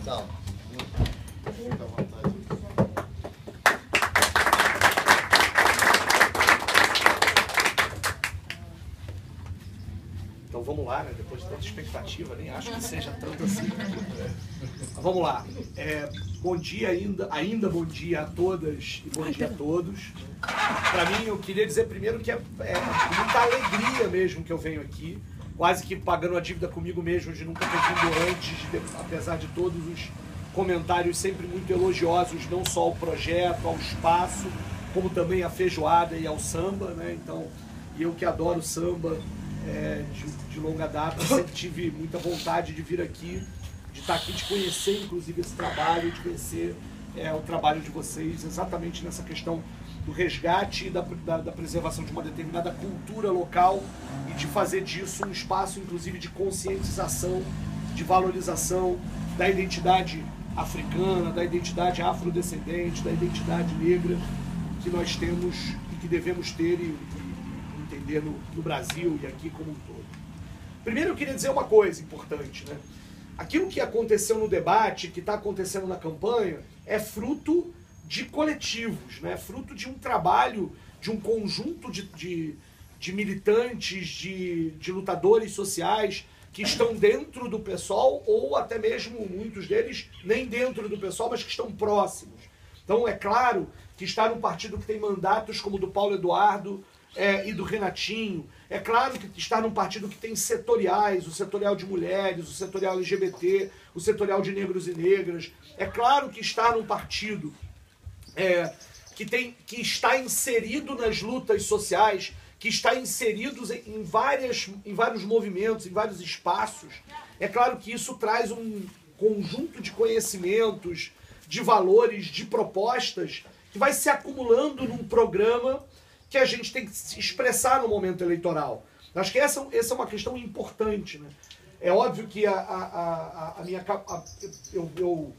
Saulo. Fica à vontade. Então vamos lá, né? Depois de tanta expectativa, nem acho que seja tanto assim. Mas vamos lá. Bom dia ainda bom dia a todas e bom dia a todos. Para mim, eu queria dizer primeiro que é muita alegria mesmo que eu venho aqui, quase que pagando a dívida comigo mesmo de nunca ter vindo antes, apesar de todos os comentários sempre muito elogiosos, não só ao projeto, ao espaço, como também à feijoada e ao samba, né? Então, e eu que adoro samba, de longa data, sempre tive muita vontade de vir aqui, de estar aqui, de conhecer inclusive esse trabalho, de conhecer o trabalho de vocês, exatamente nessa questão do resgate e da preservação de uma determinada cultura local e de fazer disso um espaço inclusive de conscientização, de valorização da identidade africana, da identidade afrodescendente, da identidade negra que nós temos e que devemos ter e entender no Brasil e aqui como um todo. Primeiro eu queria dizer uma coisa importante, né? Aquilo que aconteceu no debate, que está acontecendo na campanha, é fruto de coletivos, né? Fruto de um trabalho, de um conjunto de militantes, de lutadores sociais que estão dentro do PSOL, ou até mesmo muitos deles nem dentro do PSOL, mas que estão próximos. Então é claro que está num partido que tem mandatos como o do Paulo Eduardo, e do Renatinho. É claro que está num partido que tem setoriais, o setorial de mulheres, o setorial LGBT, o setorial de negros e negras. É claro que está num partido que está inserido nas lutas sociais, que está inserido em vários movimentos, em vários espaços. É claro que isso traz um conjunto de conhecimentos, de valores, de propostas, que vai se acumulando num programa que a gente tem que se expressar no momento eleitoral. Acho que essa é uma questão importante, né? É óbvio que eu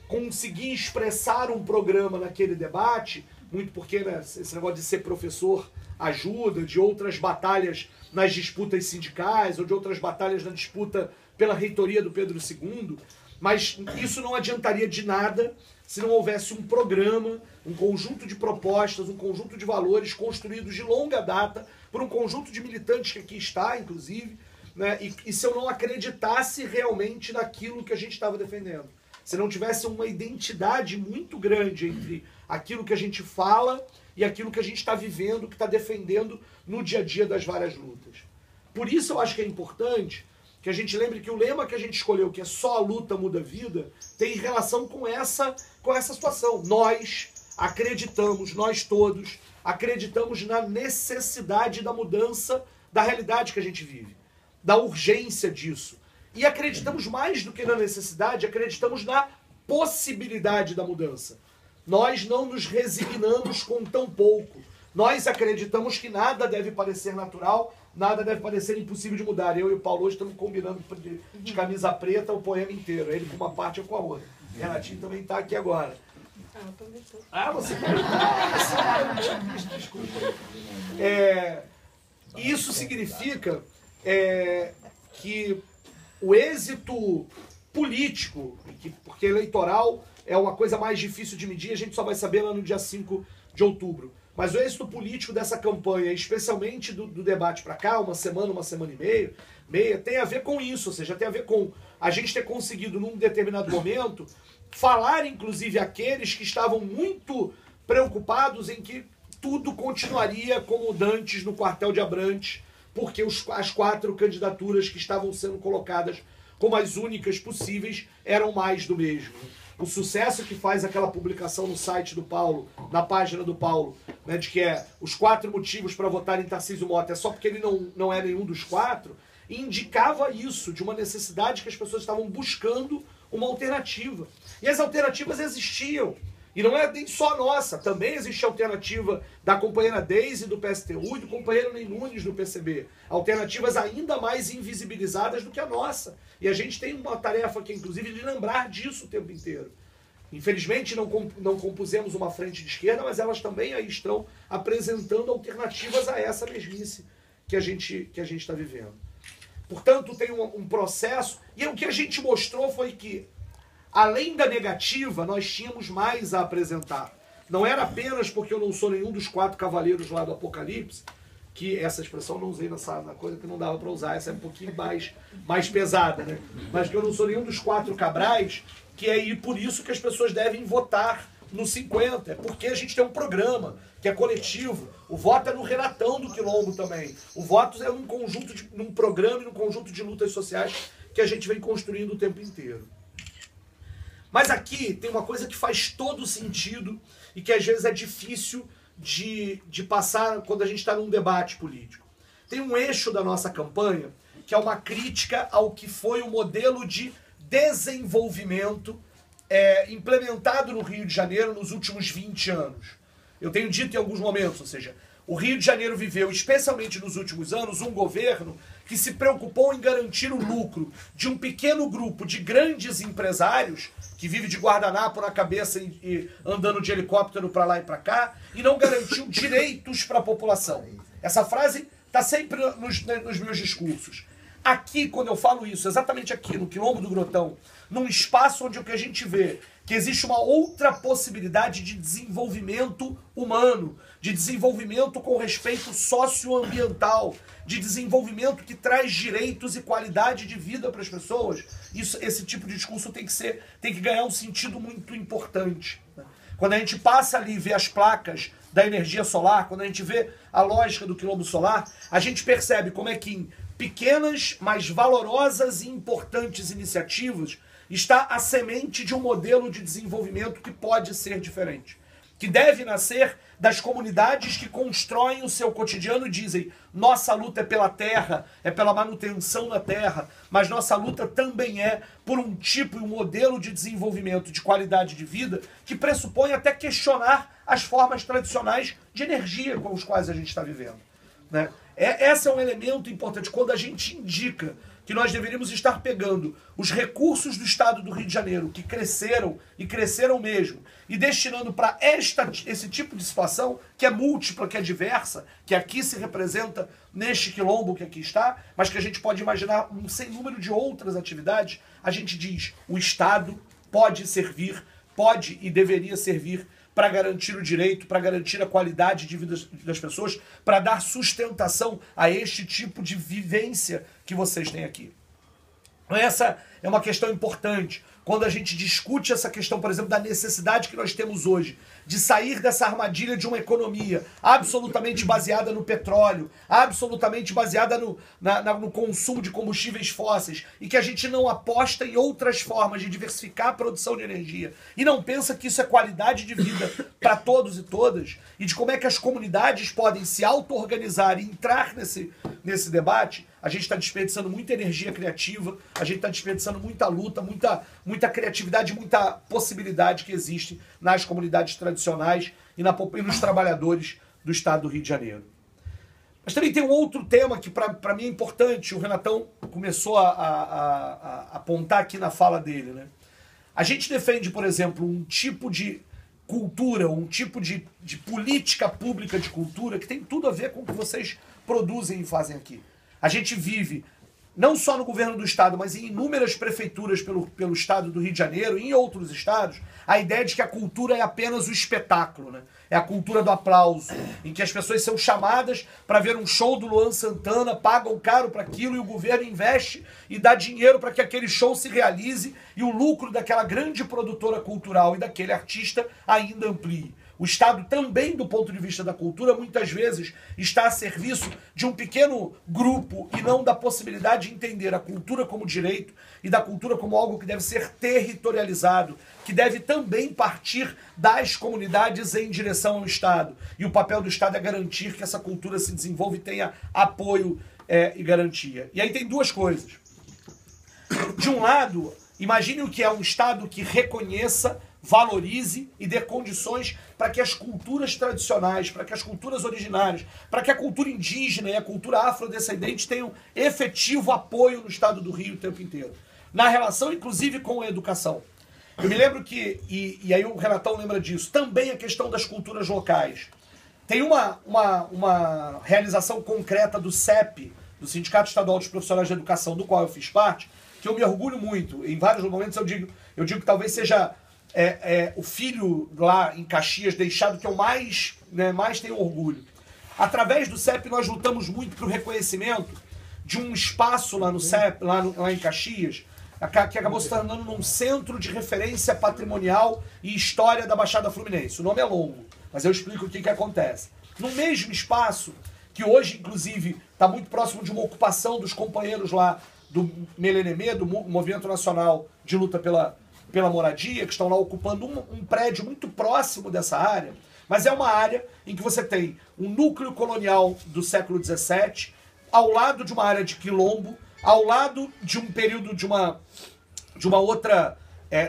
consegui expressar um programa naquele debate, muito porque, né, esse negócio de ser professor ajuda, de outras batalhas nas disputas sindicais, ou de outras batalhas na disputa pela reitoria do Pedro II, mas isso não adiantaria de nada se não houvesse um programa, um conjunto de propostas, um conjunto de valores construídos de longa data por um conjunto de militantes que aqui está, inclusive, né? E se eu não acreditasse realmente naquilo que a gente estava defendendo. Se não tivesse uma identidade muito grande entre aquilo que a gente fala e aquilo que a gente está vivendo, que está defendendo no dia a dia das várias lutas. Por isso eu acho que é importante que a gente lembre que o lema que a gente escolheu, que é só a luta muda a vida, tem relação com essa situação. Nós acreditamos, nós todos, acreditamos na necessidade da mudança da realidade que a gente vive, da urgência disso. E acreditamos mais do que na necessidade, acreditamos na possibilidade da mudança. Nós não nos resignamos com tão pouco. Nós acreditamos que nada deve parecer natural, nada deve parecer impossível de mudar. Eu e o Paulo hoje estamos combinando de camisa preta o poema inteiro. Ele com uma parte e eu com a outra. Renatinho também está aqui agora. Você desculpa. Isso significa que o êxito político, porque eleitoral é uma coisa mais difícil de medir, a gente só vai saber lá no dia 5 de outubro. Mas o êxito político dessa campanha, especialmente do debate para cá, uma semana e meia, tem a ver com isso, ou seja, tem a ver com a gente ter conseguido, num determinado momento, falar, inclusive, aqueles que estavam muito preocupados em que tudo continuaria como dantes no quartel de Abrantes, porque as 4 candidaturas que estavam sendo colocadas como as únicas possíveis eram mais do mesmo. O sucesso que faz aquela publicação no site do Paulo, na página do Paulo, né, de que os 4 motivos para votar em Tarcísio Mota é só porque ele não é nenhum dos 4, indicava isso, de uma necessidade que as pessoas estavam buscando uma alternativa. E as alternativas existiam. E não é nem só a nossa, também existe a alternativa da companheira Deise do PSTU e do companheiro Ney Nunes do PCB. Alternativas ainda mais invisibilizadas do que a nossa. E a gente tem uma tarefa aqui, inclusive, de lembrar disso o tempo inteiro. Infelizmente não compusemos uma frente de esquerda, mas elas também aí estão apresentando alternativas a essa mesmice que a gente está vivendo. Portanto, tem um processo, e o que a gente mostrou foi que além da negativa, nós tínhamos mais a apresentar. Não era apenas porque eu não sou nenhum dos 4 cavaleiros lá do Apocalipse, que essa expressão eu não usei na coisa que não dava para usar, essa é um pouquinho mais pesada, né? Mas que eu não sou nenhum dos 4 cabrais, que é por isso que as pessoas devem votar no 50, é porque a gente tem um programa que é coletivo. O voto é no Renatão do Quilombo também. O voto é num programa e num conjunto de lutas sociais que a gente vem construindo o tempo inteiro. Mas aqui tem uma coisa que faz todo sentido e que às vezes é difícil de passar quando a gente está num debate político. Tem um eixo da nossa campanha que é uma crítica ao que foi o modelo de desenvolvimento implementado no Rio de Janeiro nos últimos 20 anos. Eu tenho dito em alguns momentos, ou seja, o Rio de Janeiro viveu, especialmente nos últimos anos, um governo que se preocupou em garantir o lucro de um pequeno grupo de grandes empresários que vive de guardanapo na cabeça e andando de helicóptero para lá e para cá, e não garantiu direitos para a população. Essa frase está sempre nos meus discursos. Aqui, quando eu falo isso, exatamente aqui, no Quilombo do Grotão, num espaço onde o que a gente vê que existe uma outra possibilidade de desenvolvimento humano, de desenvolvimento com respeito socioambiental, de desenvolvimento que traz direitos e qualidade de vida para as pessoas, esse tipo de discurso tem que ganhar um sentido muito importante. Quando a gente passa ali e vê as placas da energia solar, quando a gente vê a lógica do quilombo solar, a gente percebe como é que em pequenas, mas valorosas e importantes iniciativas está a semente de um modelo de desenvolvimento que pode ser diferente, que deve nascer das comunidades que constroem o seu cotidiano e dizem: nossa luta é pela terra, é pela manutenção da terra, mas nossa luta também é por um tipo e um modelo de desenvolvimento de qualidade de vida que pressupõe até questionar as formas tradicionais de energia com as quais a gente está vivendo, né? Esse é um elemento importante. Quando a gente indica que nós deveríamos estar pegando os recursos do Estado do Rio de Janeiro, que cresceram, e cresceram mesmo, e destinando para esse tipo de situação, que é múltipla, que é diversa, que aqui se representa neste quilombo que aqui está, mas que a gente pode imaginar um sem número de outras atividades, a gente diz: o Estado pode servir, pode e deveria servir para garantir o direito, para garantir a qualidade de vida das pessoas, para dar sustentação a este tipo de vivência que vocês têm aqui. Essa é uma questão importante. Quando a gente discute essa questão, por exemplo, da necessidade que nós temos hoje de sair dessa armadilha de uma economia absolutamente baseada no petróleo, absolutamente baseada no consumo de combustíveis fósseis, e que a gente não aposta em outras formas de diversificar a produção de energia, e não pensa que isso é qualidade de vida para todos e todas, e de como é que as comunidades podem se auto-organizar e entrar nesse debate, a gente está desperdiçando muita energia criativa, a gente está desperdiçando muita luta, muita criatividade, muita possibilidade que existe nas comunidades tradicionais e nos trabalhadores do Estado do Rio de Janeiro. Mas também tem um outro tema que para mim é importante, o Renatão começou a apontar aqui na fala dele, né? A gente defende, por exemplo, um tipo de cultura, um tipo de política pública de cultura que tem tudo a ver com o que vocês produzem e fazem aqui. A gente vive, não só no governo do Estado, mas em inúmeras prefeituras pelo Estado do Rio de Janeiro e em outros estados, a ideia de que a cultura é apenas o espetáculo, né? É a cultura do aplauso, em que as pessoas são chamadas para ver um show do Luan Santana, pagam caro para aquilo e o governo investe e dá dinheiro para que aquele show se realize e o lucro daquela grande produtora cultural e daquele artista ainda amplie. O Estado também, do ponto de vista da cultura, muitas vezes está a serviço de um pequeno grupo e não da possibilidade de entender a cultura como direito e da cultura como algo que deve ser territorializado, que deve também partir das comunidades em direção ao Estado. E o papel do Estado é garantir que essa cultura se desenvolva e tenha apoio e garantia. E aí tem duas coisas. De um lado, imagine o que é um Estado que reconheça, valorize e dê condições para que as culturas tradicionais, para que as culturas originárias, para que a cultura indígena e a cultura afrodescendente tenham efetivo apoio no Estado do Rio o tempo inteiro. Na relação, inclusive, com a educação. Eu me lembro que, e aí o Renatão lembra disso, também a questão das culturas locais. Tem uma realização concreta do CEP, do Sindicato Estadual dos Profissionais de Educação, do qual eu fiz parte, que eu me orgulho muito. Em vários momentos eu digo que talvez seja o filho lá em Caxias deixado que eu mais tenho orgulho. Através do CEP nós lutamos muito para o reconhecimento de um espaço lá no CEP, lá em Caxias, que acabou se tornando num centro de referência patrimonial e história da Baixada Fluminense. O nome é longo, mas eu explico o que acontece. No mesmo espaço, que hoje, inclusive, está muito próximo de uma ocupação dos companheiros lá do Melenemê, do Movimento Nacional de Luta pela Moradia, que estão lá ocupando um prédio muito próximo dessa área, mas é uma área em que você tem um núcleo colonial do século XVII, ao lado de uma área de quilombo, ao lado de um período de uma outra...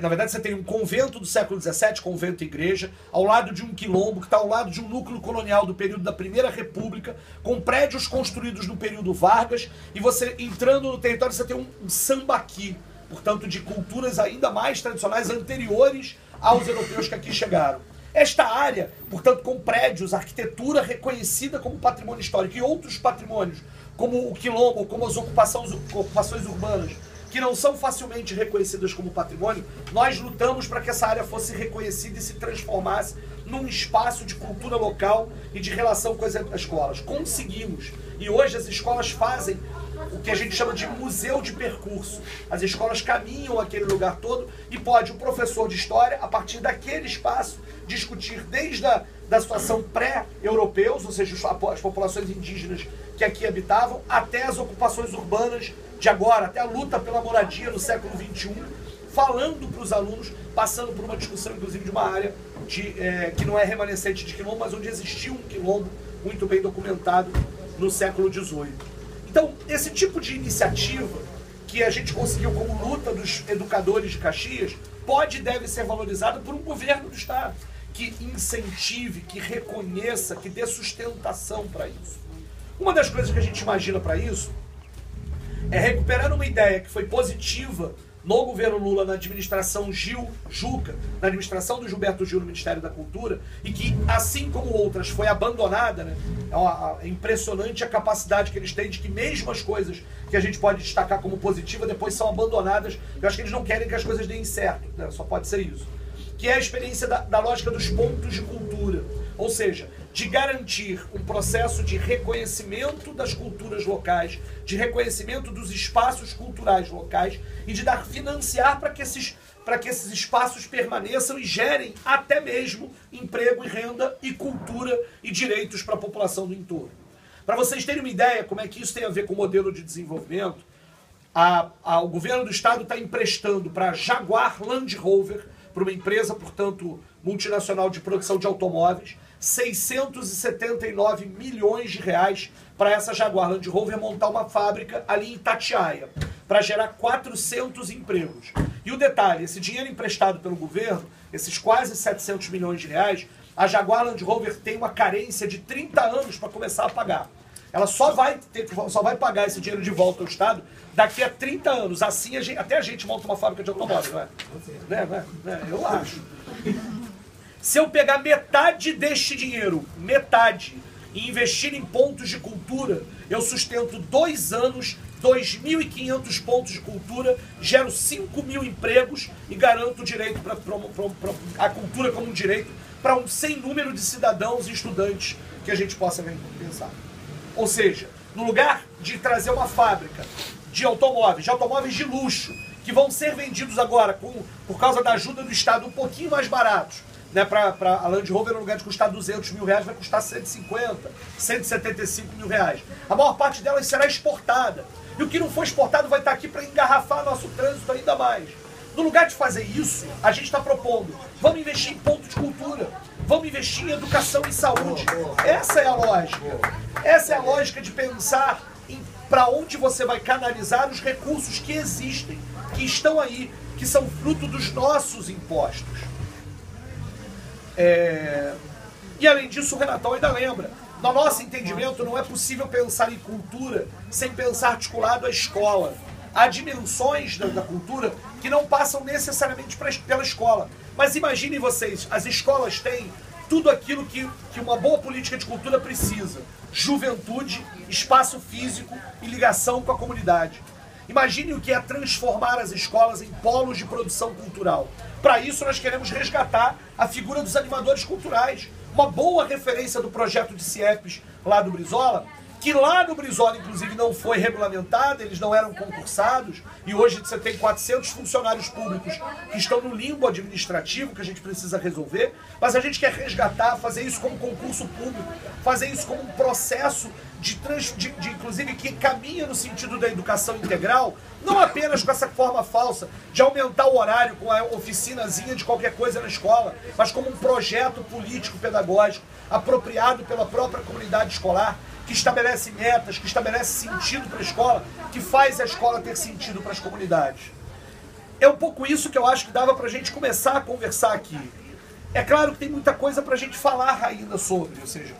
na verdade, você tem um convento do século XVII, convento e igreja, ao lado de um quilombo, que está ao lado de um núcleo colonial do período da Primeira República, com prédios construídos no período Vargas, e você, entrando no território, você tem um sambaqui, portanto, de culturas ainda mais tradicionais, anteriores aos europeus que aqui chegaram. Esta área, portanto, com prédios, arquitetura reconhecida como patrimônio histórico e outros patrimônios, como o quilombo, como as ocupações urbanas, que não são facilmente reconhecidas como patrimônio, nós lutamos para que essa área fosse reconhecida e se transformasse num espaço de cultura local e de relação com as escolas. Conseguimos. E hoje as escolas fazem o que a gente chama de museu de percurso. As escolas caminham aquele lugar todo e pode o professor de história, a partir daquele espaço, discutir desde da situação pré-europeus, ou seja, as populações indígenas que aqui habitavam, até as ocupações urbanas de agora, até a luta pela moradia no século XXI, falando para os alunos, passando por uma discussão, inclusive, de uma área que não é remanescente de quilombo, mas onde existiu um quilombo muito bem documentado no século XVIII. Então, esse tipo de iniciativa que a gente conseguiu como luta dos educadores de Caxias pode e deve ser valorizado por um governo do Estado que incentive, que reconheça, que dê sustentação para isso. Uma das coisas que a gente imagina para isso é recuperar uma ideia que foi positiva no governo Lula, na administração Juca, na administração do Gilberto Gil no Ministério da Cultura, e que, assim como outras, foi abandonada, né? É impressionante a capacidade que eles têm de que mesmo as coisas que a gente pode destacar como positiva, depois são abandonadas. Eu acho que eles não querem que as coisas deem certo, né? Só pode ser isso. Que é a experiência da lógica dos pontos de cultura. Ou seja, de garantir um processo de reconhecimento das culturas locais, de reconhecimento dos espaços culturais locais e de financiar para que esses espaços permaneçam e gerem até mesmo emprego e renda e cultura e direitos para a população do entorno. Para vocês terem uma ideia como é que isso tem a ver com o modelo de desenvolvimento, o governo do estado está emprestando para a Jaguar Land Rover, para uma empresa, portanto, multinacional de produção de automóveis, 679 milhões de reais para essa Jaguar Land Rover montar uma fábrica ali em Itatiaia, para gerar 400 empregos. E o detalhe, esse dinheiro emprestado pelo governo, esses quase 700 milhões de reais, a Jaguar Land Rover tem uma carência de 30 anos para começar a pagar. Ela só vai pagar esse dinheiro de volta ao Estado daqui a 30 anos. Assim, até a gente monta uma fábrica de automóvel, não é? Não é? Eu acho. Se eu pegar metade deste dinheiro, metade, e investir em pontos de cultura, eu sustento 2 anos, 2.500 pontos de cultura, gero 5.000 empregos e garanto o direito a cultura como um direito para um sem número de cidadãos e estudantes que a gente possa pensar. Ou seja, no lugar de trazer uma fábrica de automóveis de luxo, que vão ser vendidos agora, por causa da ajuda do Estado, um pouquinho mais baratos, né, para a Land Rover, no lugar de custar 200 mil reais, vai custar 150, 175 mil reais. A maior parte delas será exportada. E o que não for exportado vai estar aqui para engarrafar nosso trânsito ainda mais. No lugar de fazer isso, a gente está propondo, vamos investir em pontos de cultura, vamos investir em educação e saúde. Essa é a lógica. Essa é a lógica de pensar para onde você vai canalizar os recursos que existem, que estão aí, que são fruto dos nossos impostos. E além disso, o Renatão ainda lembra, no nosso entendimento não é possível pensar em cultura sem pensar articulado à escola. Há dimensões da cultura que não passam necessariamente pela escola. Mas imaginem vocês, as escolas têm tudo aquilo que uma boa política de cultura precisa. Juventude, espaço físico e ligação com a comunidade. Imagine o que é transformar as escolas em polos de produção cultural. Para isso, nós queremos resgatar a figura dos animadores culturais. Uma boa referência do projeto de CIEPs lá do Brizola, que lá no Brizola, inclusive, não foi regulamentado, eles não eram concursados, e hoje você tem 400 funcionários públicos que estão no limbo administrativo, que a gente precisa resolver, mas a gente quer resgatar, fazer isso como concurso público, fazer isso como um processo inclusive, que caminha no sentido da educação integral, não apenas com essa forma falsa de aumentar o horário com a oficinazinha de qualquer coisa na escola, mas como um projeto político-pedagógico apropriado pela própria comunidade escolar, que estabelece metas, que estabelece sentido para a escola, que faz a escola ter sentido para as comunidades. É um pouco isso que eu acho que dava para a gente começar a conversar aqui. É claro que tem muita coisa para a gente falar ainda sobre, ou seja,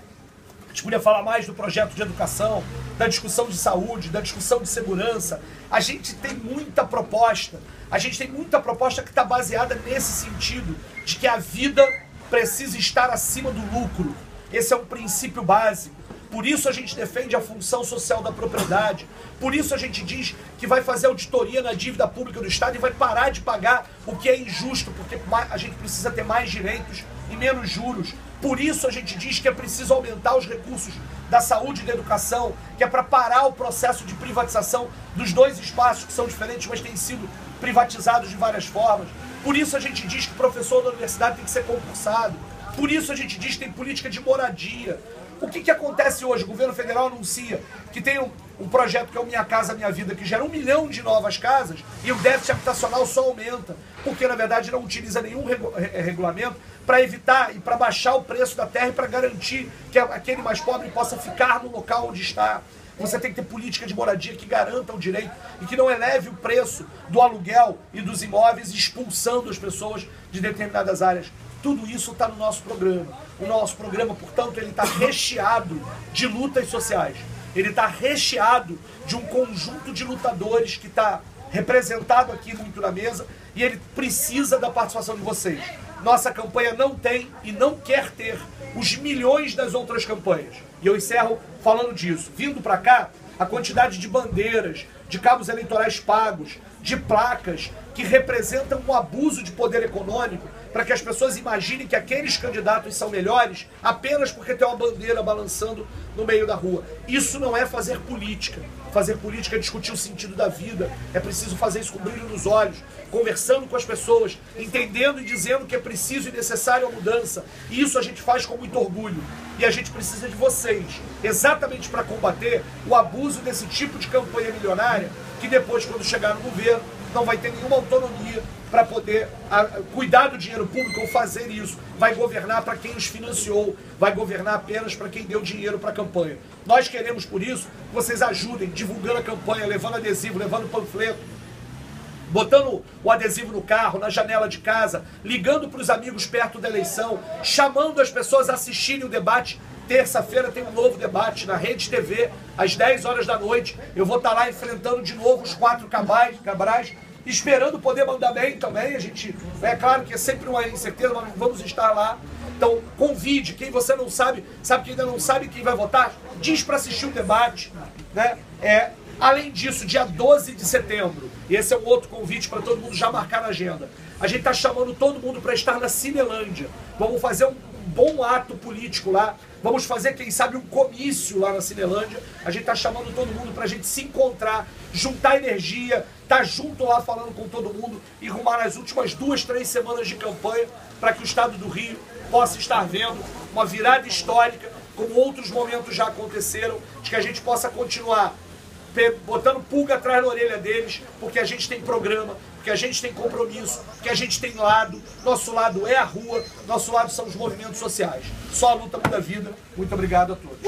a gente podia falar mais do projeto de educação, da discussão de saúde, da discussão de segurança. A gente tem muita proposta. A gente tem muita proposta que está baseada nesse sentido, de que a vida precisa estar acima do lucro. Esse é um princípio básico. Por isso a gente defende a função social da propriedade. Por isso a gente diz que vai fazer auditoria na dívida pública do Estado e vai parar de pagar o que é injusto, porque a gente precisa ter mais direitos e menos juros. Por isso a gente diz que é preciso aumentar os recursos da saúde e da educação, que é para parar o processo de privatização dos dois espaços que são diferentes, mas têm sido privatizados de várias formas. Por isso a gente diz que o professor da universidade tem que ser concursado. Por isso a gente diz que tem política de moradia. O que acontece hoje? O governo federal anuncia que tem um projeto que é o Minha Casa Minha Vida, que gera 1 milhão de novas casas, e o déficit habitacional só aumenta, porque na verdade não utiliza nenhum regulamento para evitar e para baixar o preço da terra e para garantir que aquele mais pobre possa ficar no local onde está. Você tem que ter política de moradia que garanta o direito e que não eleve o preço do aluguel e dos imóveis, expulsando as pessoas de determinadas áreas. Tudo isso está no nosso programa. O nosso programa, portanto, ele está recheado de lutas sociais. Ele está recheado de um conjunto de lutadores que está representado aqui muito na mesa, e ele precisa da participação de vocês. Nossa campanha não tem e não quer ter os milhões das outras campanhas. E eu encerro falando disso. Vindo para cá, a quantidade de bandeiras, de cabos eleitorais pagos, de placas que representam um abuso de poder econômico, para que as pessoas imaginem que aqueles candidatos são melhores apenas porque tem uma bandeira balançando no meio da rua. Isso não é fazer política. Fazer política é discutir o sentido da vida. É preciso fazer isso com brilho nos olhos, conversando com as pessoas, entendendo e dizendo que é preciso e necessário a mudança. E isso a gente faz com muito orgulho. E a gente precisa de vocês, exatamente para combater o abuso desse tipo de campanha milionária, que depois, quando chegar no governo, não vai ter nenhuma autonomia para poder cuidar do dinheiro público ou fazer isso. Vai governar para quem os financiou, vai governar apenas para quem deu dinheiro para a campanha. Nós queremos, por isso, que vocês ajudem, divulgando a campanha, levando adesivo, levando panfleto, botando o adesivo no carro, na janela de casa, ligando para os amigos perto da eleição, chamando as pessoas a assistirem o debate. Terça-feira tem um novo debate na Rede TV, às 10 horas da noite. Eu vou estar lá enfrentando de novo os 4 cabrais, esperando poder mandar bem também. A gente, é claro que é sempre uma incerteza, mas vamos estar lá. Então, convide. Quem você não sabe que ainda não sabe quem vai votar, diz para assistir o debate, né? Além disso, dia 12 de setembro, e esse é um outro convite para todo mundo já marcar na agenda, a gente está chamando todo mundo para estar na Cinelândia. Vamos fazer um bom ato político lá. Vamos fazer, quem sabe, um comício lá na Cinelândia. A gente está chamando todo mundo para a gente se encontrar, juntar energia, estar junto lá falando com todo mundo e rumar nas últimas 2, 3 semanas de campanha para que o Estado do Rio possa estar vendo uma virada histórica, como outros momentos já aconteceram, de que a gente possa continuar botando pulga atrás da orelha deles, porque a gente tem programa, porque a gente tem compromisso, porque a gente tem lado. Nosso lado é a rua, nosso lado são os movimentos sociais. Só a luta muda a vida. Muito obrigado a todos.